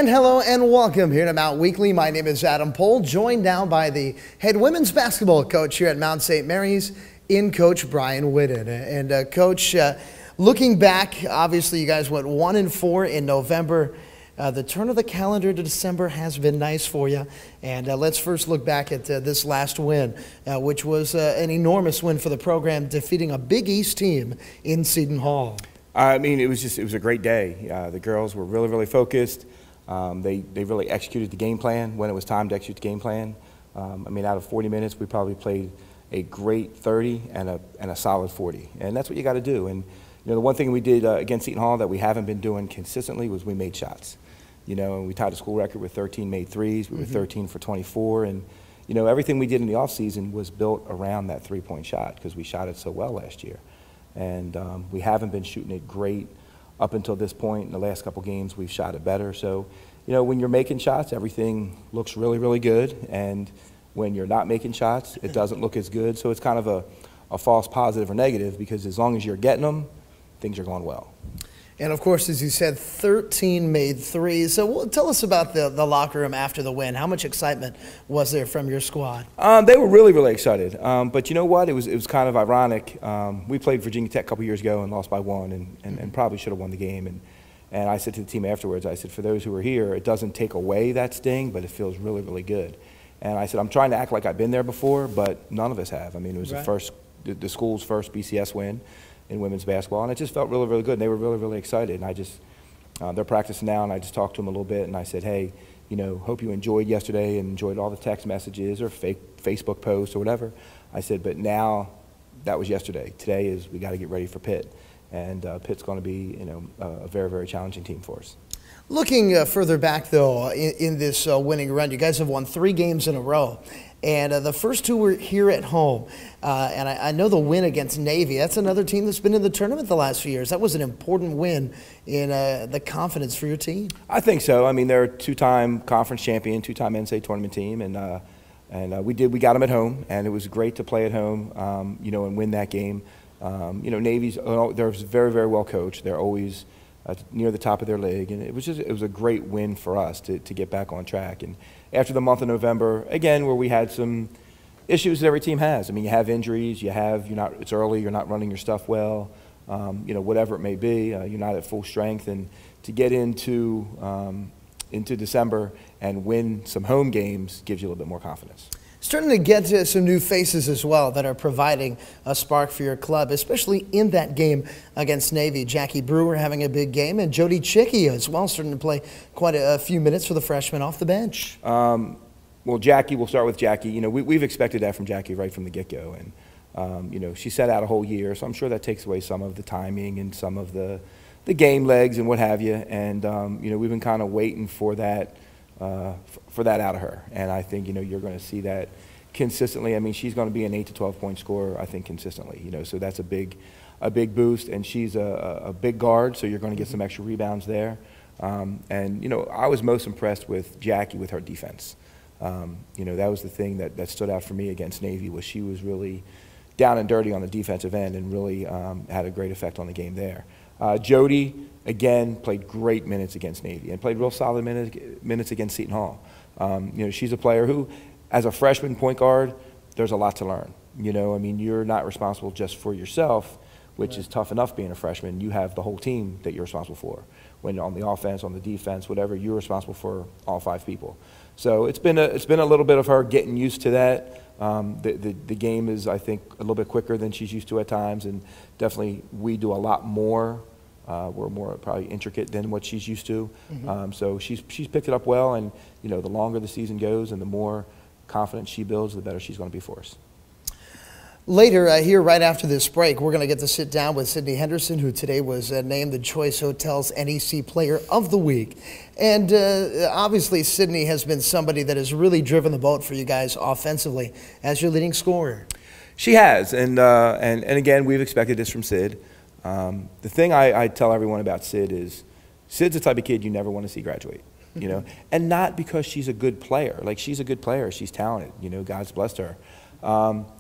And hello and welcome here to Mount Weekly. My name is Adam Pohl, joined now by the head women's basketball coach here at Mount St. Mary's, in Coach Bryan Whitten. And Coach, looking back, obviously you guys went 1-4 in November. The turn of the calendar to December has been nice for you. And let's first look back at this last win, which was an enormous win for the program, defeating a Big East team in Seton Hall. I mean, it was a great day. The girls were really focused. They really executed the game plan when it was time to execute the game plan. I mean, out of 40 minutes, we probably played a great 30 and a solid 40. And that's what you got to do. And, you know, the one thing we did against Seton Hall that we haven't been doing consistently was we made shots. You know, and we tied a school record with 13 made threes. We were 13 for 24. And, you know, everything we did in the offseason was built around that three-point shot because we shot it so well last year. And we haven't been shooting it great up until this point. In the last couple games, we've shot it better. So, you know, when you're making shots, everything looks really good. And when you're not making shots, it doesn't look as good. So it's kind of a false positive or negative because as long as you're getting them, things are going well. And, of course, as you said, 13 made threes. So tell us about the locker room after the win. How much excitement was there from your squad? They were really excited. But you know what? It was kind of ironic. We played Virginia Tech a couple years ago and lost by 1 and probably should have won the game. And I said to the team afterwards, I said, for those who are here, it doesn't take away that sting, but it feels really good. And I said, I'm trying to act like I've been there before, but none of us have. I mean, it was the school's first BCS win in women's basketball, and it just felt really good. And they were really excited. And I just, they're practicing now, and I just talked to them a little bit, and I said, hey, you know, hope you enjoyed yesterday and enjoyed all the text messages or Facebook posts or whatever. I said, but now that was yesterday. Today is we got to get ready for Pitt, and Pitt's going to be, you know, a very challenging team for us. Looking further back, though, in this winning run, you guys have won 3 games in a row. And the first 2 were here at home. And I know the win against Navy, that's another team that's been in the tournament the last few years. That was an important win in the confidence for your team. I think so. I mean, they're a 2-time conference champion, 2-time NCAA tournament team. And we got them at home. And it was great to play at home, you know, and win that game. You know, Navy's, they're very well coached. They're always near the top of their league, and it was a great win for us to get back on track. And after the month of November, again, where we had some issues that every team has. I mean, you have injuries, it's early, you're not running your stuff well, you know, whatever it may be, you're not at full strength, and to get into December and win some home games gives you a little bit more confidence. Starting to get to some new faces as well that are providing a spark for your club, especially in that game against Navy. Jackie Brewer having a big game, and Jody Chicky as well, starting to play quite a few minutes for the freshman off the bench. Well, Jackie, we'll start with Jackie. You know, we've expected that from Jackie right from the get-go, and you know, she set out a whole year, so I'm sure that takes away some of the timing and some of the game legs and what have you. And you know, we've been kind of waiting for that. For that out of her, and I think, you know, you're going to see that consistently. I mean, she's going to be an 8 to 12 point scorer, I think, consistently. You know, so that's a big boost, and she's a big guard, so you're going to get some extra rebounds there. And you know, I was most impressed with Jackie with her defense. You know, that was the thing that stood out for me against Navy, was she was really down and dirty on the defensive end and really had a great effect on the game there. Jody, again, played great minutes against Navy and played real solid minutes against Seton Hall. You know, she's a player who, as a freshman point guard, there's a lot to learn. You know, I mean, you're not responsible just for yourself, which is tough enough being a freshman. You have the whole team that you're responsible for. When on the offense, on the defense, whatever, you're responsible for all 5 people. So it's been a little bit of her getting used to that. The game is, I think, a little bit quicker than she's used to at times, and definitely we do a lot more. We're more probably intricate than what she's used to. So she's picked it up well, and you know, the longer the season goes and the more confidence she builds, the better she's going to be for us. Later, here right after this break, we're going to get to sit down with Sydney Henderson, who today was named the Choice Hotels NEC Player of the Week. And obviously, Sydney has been somebody that has really driven the boat for you guys offensively as your leading scorer. She has, and again, we've expected this from Sid. The thing I tell everyone about Sid is, Sid's the type of kid you never want to see graduate, you know, and not because she's a good player. Like, she's a good player, she's talented, you know, God's blessed her.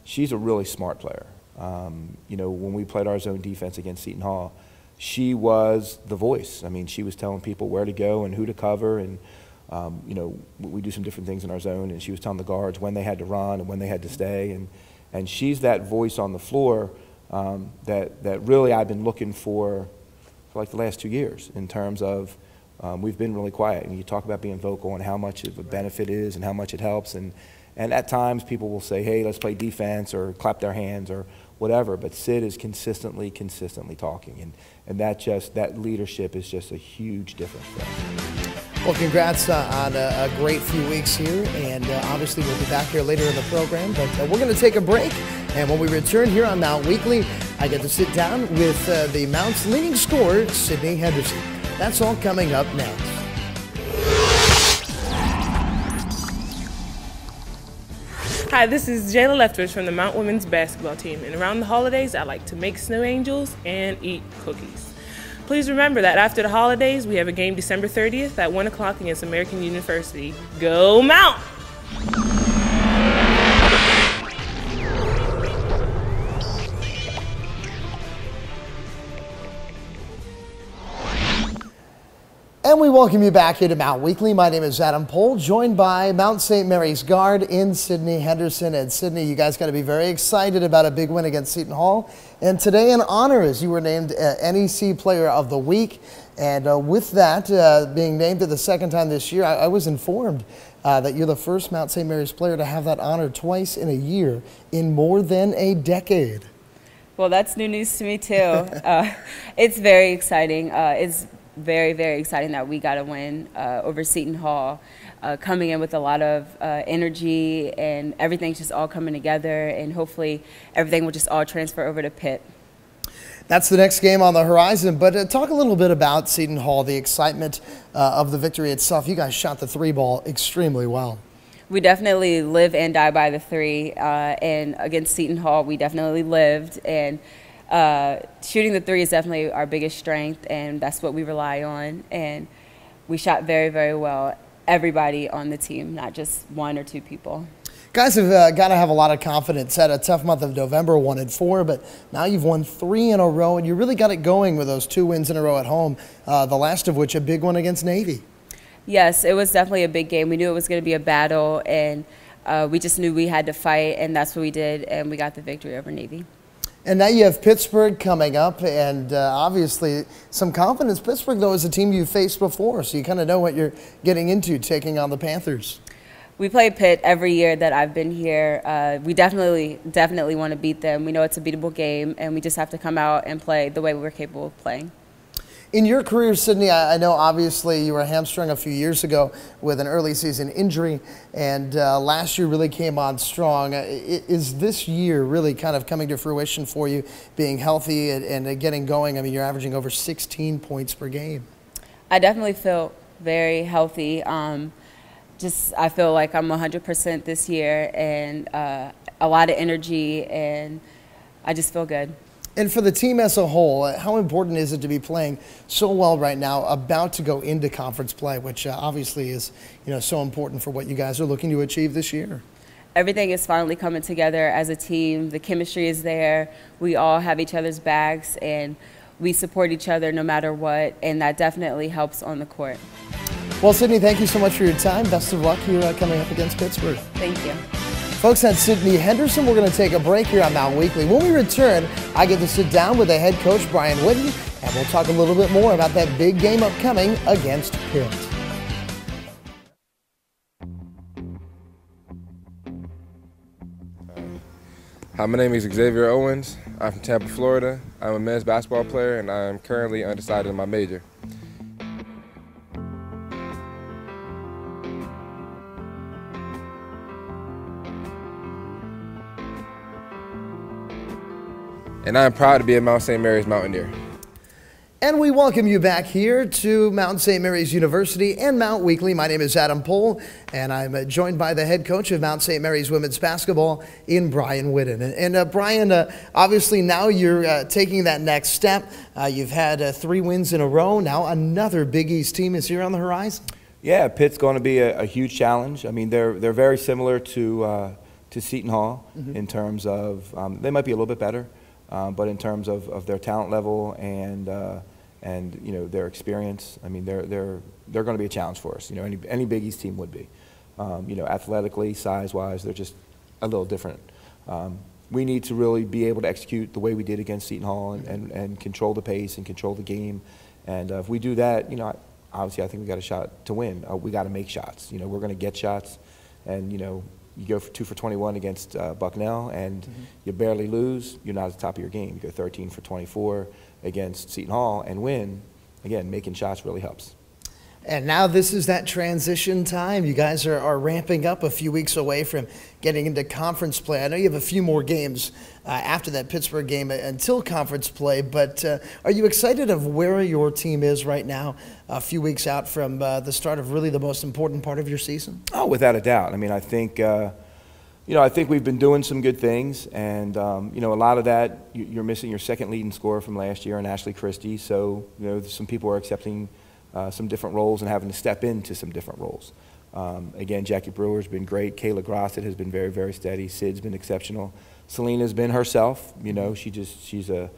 She's a really smart player. You know, when we played our zone defense against Seton Hall, she was the voice. I mean, she was telling people where to go and who to cover, and you know, we do some different things in our zone, and she was telling the guards when they had to run and when they had to stay, and she's that voice on the floor that really I've been looking for like the last 2 years in terms of we've been really quiet, and you talk about being vocal and how much of a benefit it is and how much it helps, and at times people will say, hey, let's play defense or clap their hands or whatever, but Sid is consistently talking, and that leadership is just a huge difference for us. Well, congrats on a great few weeks here, and obviously we'll be back here later in the program, but we're going to take a break, and when we return here on Mount Weekly, I get to sit down with the Mount's leading scorer, Sydney Henderson. That's all coming up next. Hi, this is Jayla Leftwich from the Mount Women's Basketball Team, and around the holidays, I like to make snow angels and eat cookies. Please remember that after the holidays, we have a game December 30th at 1 o'clock against American University. Go Mount! And we welcome you back here to Mount Weekly. My name is Adam Pohl, joined by Mount St. Mary's guard in Sydney Henderson. And Sydney, you guys got to be very excited about a big win against Seton Hall. And today an honor as you were named NEC Player of the Week. And with that, being named it the second time this year, I was informed that you're the first Mount St. Mary's player to have that honor twice in a year in more than a decade. Well, that's new news to me too. It's very exciting. It's very, very exciting that we got a win over Seton Hall, coming in with a lot of energy, and everything's just all coming together, and hopefully everything will just all transfer over to Pitt. That's the next game on the horizon, but talk a little bit about Seton Hall, the excitement of the victory itself. You guys shot the three ball extremely well. We definitely live and die by the three, and against Seton Hall we definitely lived, and shooting the three is definitely our biggest strength, and that's what we rely on. And we shot very, very well. Everybody on the team, not just one or two people. Guys have got to have a lot of confidence. Had a tough month of November, 1-4, but now you've won 3 in a row, and you really got it going with those 2 wins in a row at home, the last of which a big one against Navy. Yes, it was definitely a big game. We knew it was going to be a battle, and we just knew we had to fight, and that's what we did, and we got the victory over Navy. And now you have Pittsburgh coming up, and obviously some confidence. Pittsburgh, though, is a team you've faced before, so you kind of know what you're getting into taking on the Panthers. We play Pitt every year that I've been here. We definitely want to beat them. We know it's a beatable game, and we just have to come out and play the way we're capable of playing. In your career, Sydney, I know obviously you were hamstrung a few years ago with an early season injury, and last year really came on strong. Is this year really kind of coming to fruition for you, being healthy and getting going? I mean, you're averaging over 16 points per game. I definitely feel very healthy. I feel like I'm 100% this year, and a lot of energy, and I just feel good. And for the team as a whole, how important is it to be playing so well right now, about to go into conference play, which obviously is, you know, so important for what you guys are looking to achieve this year? Everything is finally coming together as a team. The chemistry is there. We all have each other's backs, and we support each other no matter what, and that definitely helps on the court. Well, Sydney, thank you so much for your time. Best of luck here coming up against Pittsburgh. Thank you. Folks, that's Sydney Henderson. We're going to take a break here on Mount Weekly. When we return, I get to sit down with the head coach, Bryan Whitten, and we'll talk a little bit more about that big game upcoming against Pitt. Hi, my name is Xavier Owens. I'm from Tampa, Florida. I'm a men's basketball player, and I'm currently undecided in my major. And I am proud to be a Mount St. Mary's Mountaineer. And we welcome you back here to Mount St. Mary's University and Mount Weekly. My name is Adam Pohl, and I'm joined by the head coach of Mount St. Mary's women's basketball in Bryan Whitten. And Bryan, obviously now you're taking that next step. You've had 3 wins in a row. Now another Big East team is here on the horizon. Yeah, Pitt's going to be a huge challenge. I mean, they're very similar to Seton Hall in terms of they might be a little bit better. But in terms of their talent level and and you know, their experience. I mean, they're going to be a challenge for us. You know, any Big East team would be. You know, athletically, size-wise, they're just a little different. We need to really be able to execute the way we did against Seton Hall and control the pace and control the game. And if we do that, you know, obviously I think we got a shot to win. We got to make shots. You know, we're going to get shots, and you know, you go for 2 for 21 against Bucknell, and you barely lose. You're not at the top of your game. You go 13 for 24 against Seton Hall and win. Again, making shots really helps. And now this is that transition time. You guys are ramping up, a few weeks away from getting into conference play. I know you have a few more games after that Pittsburgh game until conference play, but are you excited of where your team is right now, a few weeks out from the start of really the most important part of your season? Oh, without a doubt. I mean, I think, you know, I think we've been doing some good things, and, you know, a lot of that, you're missing your second leading scorer from last year in Ashley Christie, so, you know, some people are accepting some different roles and having to step into some different roles. Again, Jackie Brewer's been great. Kayla Grossett has been very, very steady. Sid's been exceptional. Selena's been herself. You know, she's a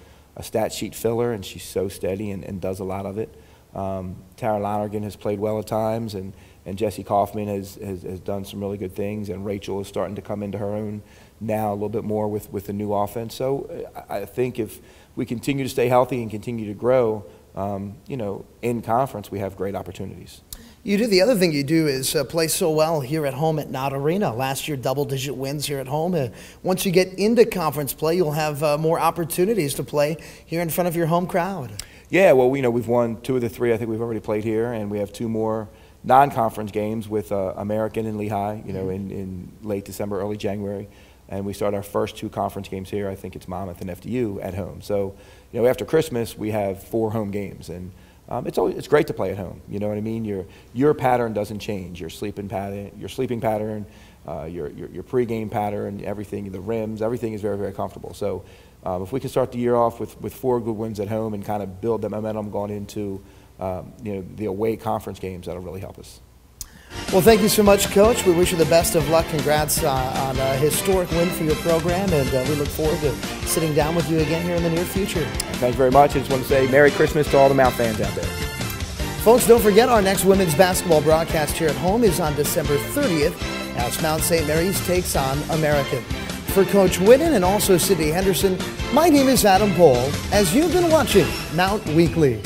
stat sheet filler, and she's so steady and does a lot of it. Tara Lonergan has played well at times, and Jessie Kaufman has done some really good things, and Rachel is starting to come into her own now a little bit more with the new offense. So I think if we continue to stay healthy and continue to grow, you know, in conference, we have great opportunities. You do. The other thing you do is play so well here at home at Knott Arena. Last year, double-digit wins here at home. Once you get into conference play, you'll have more opportunities to play here in front of your home crowd. Yeah, well, you know, we've won 2 of the 3 I think we've already played here, and we have 2 more non-conference games with American and Lehigh, you know, in late December, early January. And we start our first 2 conference games here. I think it's Monmouth and FDU at home. So, you know, after Christmas, we have 4 home games, and it's great to play at home. You know what I mean? Your pattern doesn't change. Your sleeping pattern, your pregame pattern, everything, the rims, everything is very, very comfortable. So, if we can start the year off with 4 good wins at home and kind of build the momentum going into you know, the away conference games, that'll really help us. Well, thank you so much, Coach. We wish you the best of luck. Congrats on a historic win for your program, and we look forward to sitting down with you again here in the near future. Thank you very much. I just want to say Merry Christmas to all the Mount fans out there. Folks, don't forget our next women's basketball broadcast here at home is on December 30th as Mount St. Mary's takes on American. For Coach Whidden and also Sydney Henderson, my name is Adam Pohl, as you've been watching Mount Weekly.